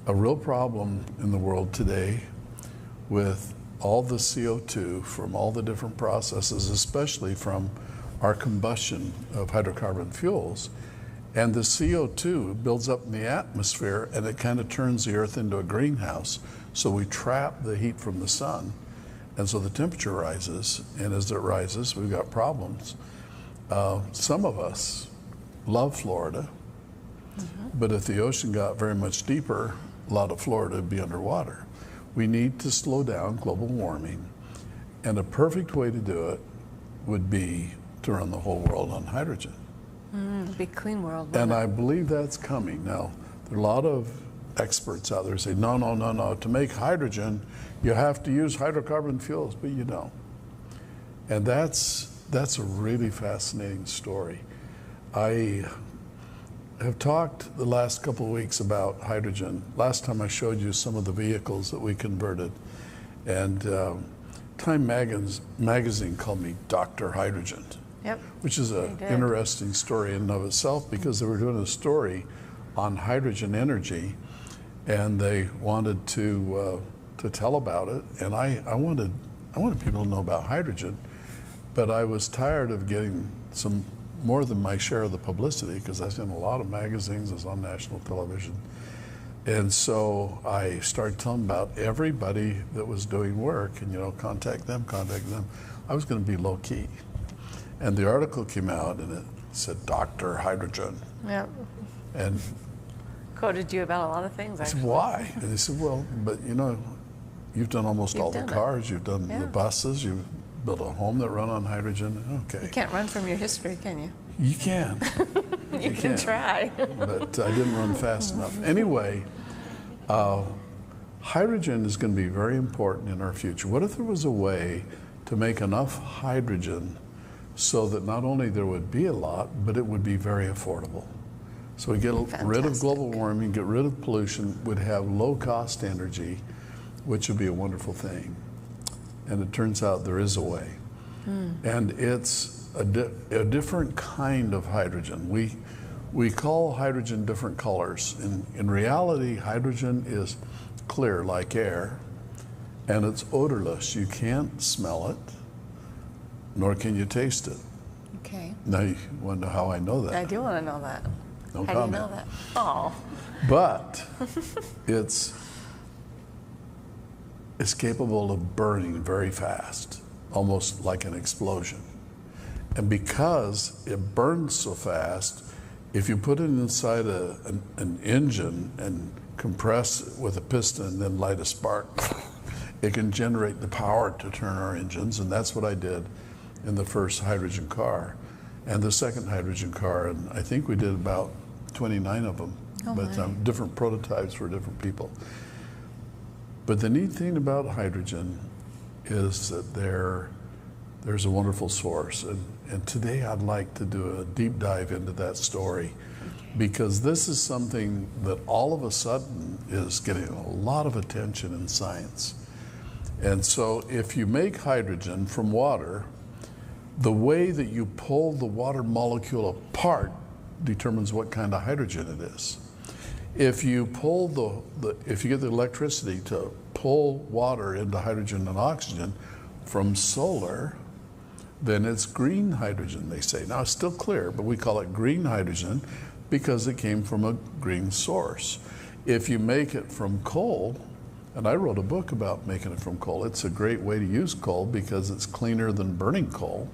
a real problem in the world today with all the CO2 from all the different processes, especially from our combustion of hydrocarbon fuels. And the CO2 builds up in the atmosphere and it kind of turns the earth into a greenhouse. So we trap the heat from the sun. And so the temperature rises, and as it rises, we've got problems. Some of us love Florida, but if the ocean got very much deeper, a lot of Florida would be underwater. We need to slow down global warming, and a perfect way to do it would be to run the whole world on hydrogen. Big clean world. And I believe that's coming. Now, there are a lot of experts out there say, no, no, no, no, to make hydrogen, you have to use hydrocarbon fuels, but you don't. And that's a really fascinating story. I have talked the last couple of weeks about hydrogen. Last time I showed you some of the vehicles that we converted, and Time magazine called me Dr. Hydrogen. Yep. Which is an interesting story in and of itself, because they were doing a story on hydrogen energy, and they wanted to tell about it, and I wanted people to know about hydrogen, but I was tired of getting some more than my share of the publicity, because I was in a lot of magazines, I was on national television, and so I started telling about everybody that was doing work, and contact them. I was going to be low key. And the article came out and it said, Dr. Hydrogen. Yeah. And quoted you about a lot of things, actually. I said, why? And they said, well, but you've done almost all the cars, you've done the buses, you've built a home that run on hydrogen. Okay. You can't run from your history, can you? You can. you can try. But I didn't run fast enough. Anyway, hydrogen is going to be very important in our future. What if there was a way to make enough hydrogen so that not only there would be a lot, but it would be very affordable? So we get rid of global warming, get rid of pollution, would have low-cost energy, which would be a wonderful thing. And it turns out there is a way. And it's a different kind of hydrogen. We call hydrogen different colors. In reality, hydrogen is clear like air, and it's odorless. You can't smell it, nor can you taste it. Okay. Now you wonder how I know that. I do want to know that. No how comment. do you know that? Oh. But it's capable of burning very fast, almost like an explosion. And because it burns so fast, if you put it inside an engine and compress it with a piston and then light a spark, it can generate the power to turn our engines, and that's what I did in the first hydrogen car and the second hydrogen car, and I think we did about 29 of them, but different prototypes for different people. But the neat thing about hydrogen is that there's a wonderful source, and today I'd like to do a deep dive into that story, because this is something that all of a sudden is getting a lot of attention in science. And so if you make hydrogen from water, the way that you pull the water molecule apart determines what kind of hydrogen it is. If you pull if you get the electricity to pull water into hydrogen and oxygen from solar, then it's green hydrogen, they say. Now it's still clear, but we call it green hydrogen because it came from a green source. If you make it from coal, and I wrote a book about making it from coal. It's a great way to use coal because it's cleaner than burning coal.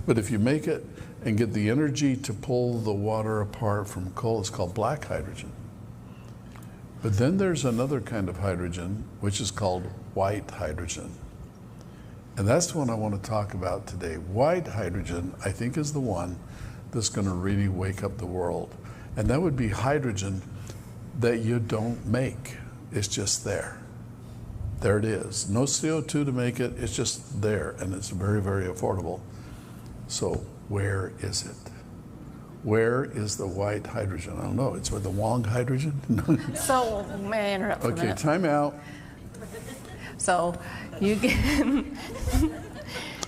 But if you make it and get the energy to pull the water apart from coal, it's called black hydrogen. But then there's another kind of hydrogen, which is called white hydrogen. And that's the one I want to talk about today. White hydrogen, I think, is the one that's going to really wake up the world. And that would be hydrogen that you don't make. It's just there. There it is. No CO2 to make it. It's just there, and it's very, very affordable. So where is it? Where is the white hydrogen? I don't know. It's with the Wong hydrogen? So, may I interrupt for a minute? Okay, time out. So, you get...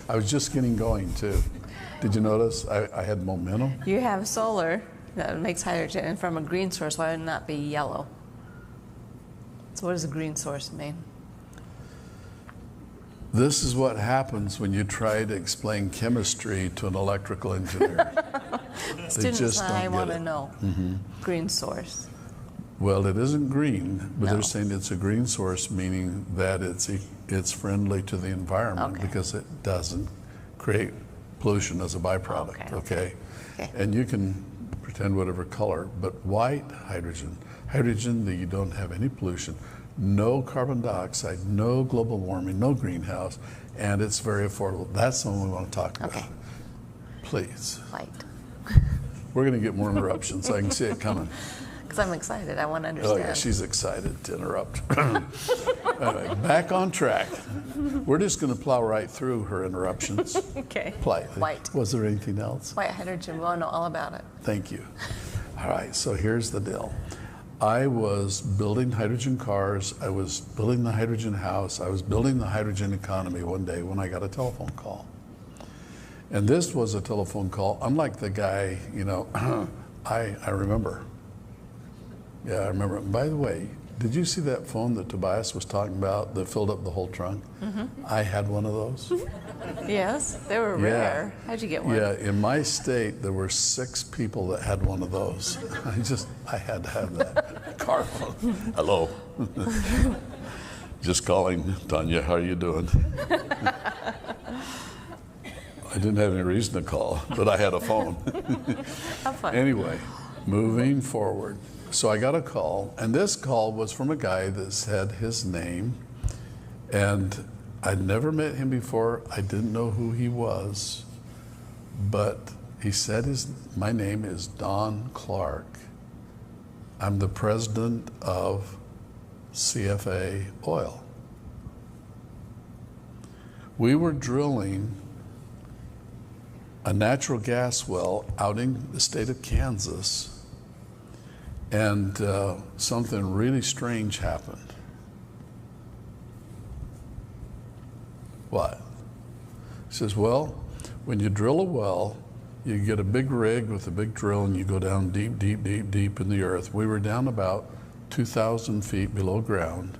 I was just getting going, too. Did you notice? I had momentum. You have solar that makes hydrogen, and from a green source, why would it not be yellow? So what does a green source mean? This is what happens when you try to explain chemistry to an electrical engineer. They Students just and I don't want get to it. know. Green source. Well, it isn't green, but No. they're saying it's a green source, meaning that it's friendly to the environment Okay. because it doesn't create pollution as a byproduct, okay? Okay. And you can pretend whatever color, but white hydrogen, hydrogen that you don't have any pollution, no carbon dioxide, no global warming, no greenhouse, and it's very affordable. That's the one we want to talk about. Okay. Please. White. We're going to get more interruptions. I can see it coming. Because I'm excited. I want to Oh, understand. yeah, she's excited to interrupt. Anyway, back on track. We're just going to plow right through her interruptions. Okay. Politely. White. Was there anything else? White hydrogen. We want to know all about it. Thank you. All right, so here's the deal. I was building hydrogen cars. I was building the hydrogen house. I was building the hydrogen economy one day when I got a telephone call. And this was a telephone call, unlike the guy, you know, I remember. Yeah, I remember. By the way, did you see that phone that Tobias was talking about that filled up the whole trunk? I had one of those. Yes, they were Yeah. rare. How'd you get one? Yeah, in my state, there were 6 people that had one of those. I had to have that car phone. Hello. Just calling, Tanya, how are you doing? I didn't have any reason to call, but I had a phone. How fun. Anyway, moving forward. So I got a call, and this call was from a guy that said his name, and I'd never met him before. I didn't know who he was, but he said my name is Don Clark. I'm the president of CFA Oil. We were drilling a natural gas well out in the state of Kansas, and something really strange happened. What? He says, well, when you drill a well, you get a big rig with a big drill and you go down deep, deep, deep, deep in the earth. We were down about 2,000 feet below ground,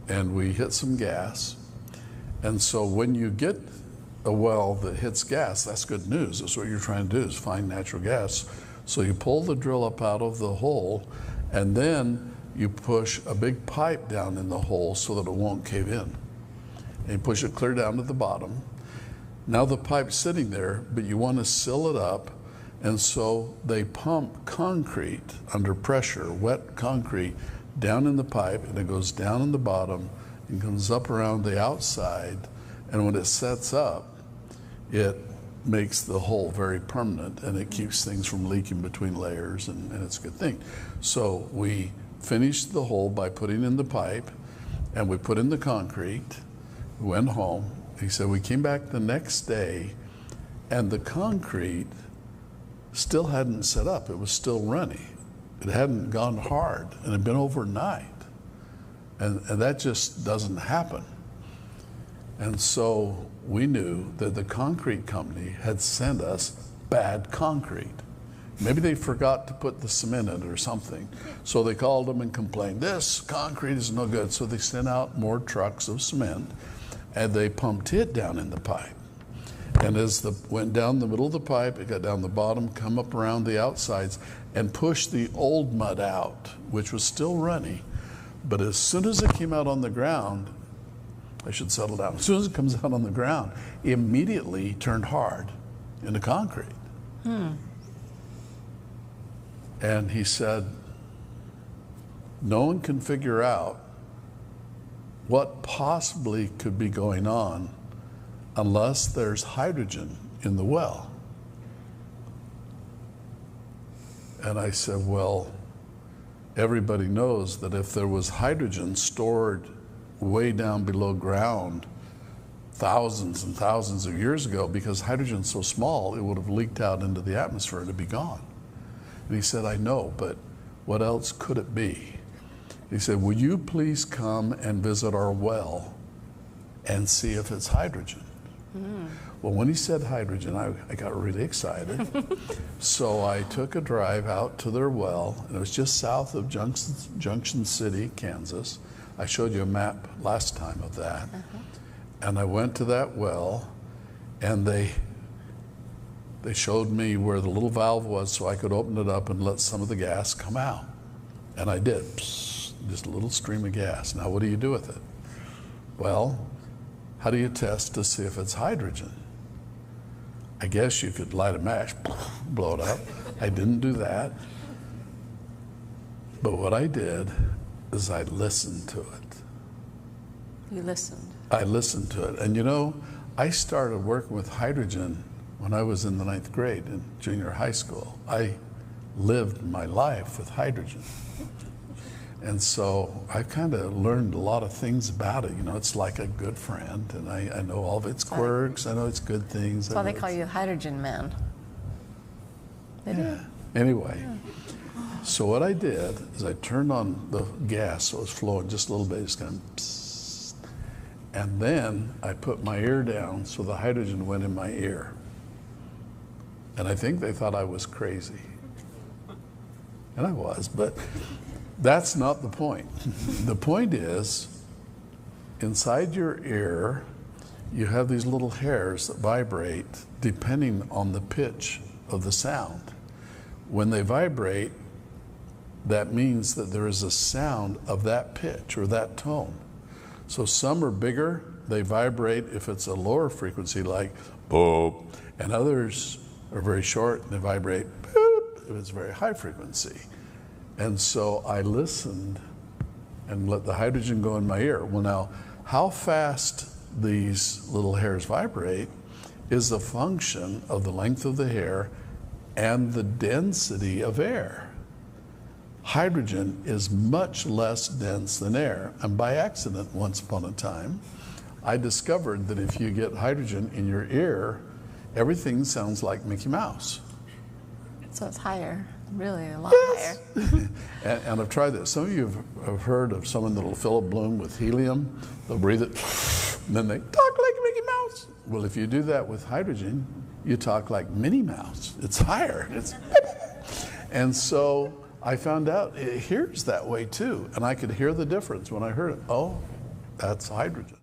and we hit some gas. And so when you get a well that hits gas, that's good news. That's what you're trying to do, is find natural gas. So you pull the drill up out of the hole, and then you push a big pipe down in the hole so that it won't cave in. And you push it clear down to the bottom. Now the pipe's sitting there, but you want to seal it up, and so they pump concrete under pressure, wet concrete, down in the pipe, and it goes down in the bottom and comes up around the outside, and when it sets up, it makes the hole very permanent, and it keeps things from leaking between layers, and it's a good thing. So we finished the hole by putting in the pipe, and we put in the concrete. We went home. He said we came back the next day, and the concrete still hadn't set up. It was still runny. It hadn't gone hard, and it had been overnight. And that just doesn't happen. And so we knew that the concrete company had sent us bad concrete. Maybe they forgot to put the cement in it or something. So they called them and complained, this concrete is no good. So they sent out more trucks of cement, and they pumped it down in the pipe. And as went down the middle of the pipe, it got down the bottom, come up around the outsides, and pushed the old mud out, which was still runny. But as soon as it came out on the ground, I should settle down. As soon as it comes out on the ground, it immediately turned hard into concrete. And he said, no one can figure out what possibly could be going on unless there's hydrogen in the well. And I said, well, everybody knows that if there was hydrogen stored way down below ground thousands and thousands of years ago, because hydrogen's so small, it would have leaked out into the atmosphere and it'd be gone. And he said, I know, but what else could it be? He said, will you please come and visit our well and see if it's hydrogen? Well, when he said hydrogen, I got really excited. So I took a drive out to their well, and it was just south of Junction City, Kansas. I showed you a map last time of that. And I went to that well, and they showed me where the little valve was so I could open it up and let some of the gas come out. And I did, psst, just a little stream of gas. Now what do you do with it? Well, how do you test to see if it's hydrogen? I guess you could light a match, blow it up. I didn't do that. But what I did is I listened to it. You listened. I listened to it. And you know, I started working with hydrogen when I was in the 9th grade in junior high school. I lived my life with hydrogen. And so I kind of learned a lot of things about it. You know, it's like a good friend, and I know all of its quirks. I know its good things. That's why they call you Hydrogen Man. They do. Anyway, so what I did is I turned on the gas so it was flowing just a little bit, just kind of psst. And then I put my ear down so the hydrogen went in my ear. And I think they thought I was crazy. And I was, but that's not the point. The point is, inside your ear, you have these little hairs that vibrate depending on the pitch of the sound. When they vibrate, that means that there is a sound of that pitch or that tone. So some are bigger, they vibrate if it's a lower frequency like boop, and others are very short and they vibrate boop if it's very high frequency. And so I listened and let the hydrogen go in my ear. Well, now, how fast these little hairs vibrate is a function of the length of the hair and the density of air. Hydrogen is much less dense than air. And by accident, once upon a time, I discovered that if you get hydrogen in your ear, everything sounds like Mickey Mouse. So it's higher, really a lot Yes. higher. And I've tried this. Some of you have heard of someone that'll fill a balloon with helium. They'll breathe it, and then they talk like Mickey Mouse. Well, if you do that with hydrogen, you talk like Minnie Mouse. It's higher. And so I found out it hears that way too. And I could hear the difference when I heard it. Oh, that's hydrogen.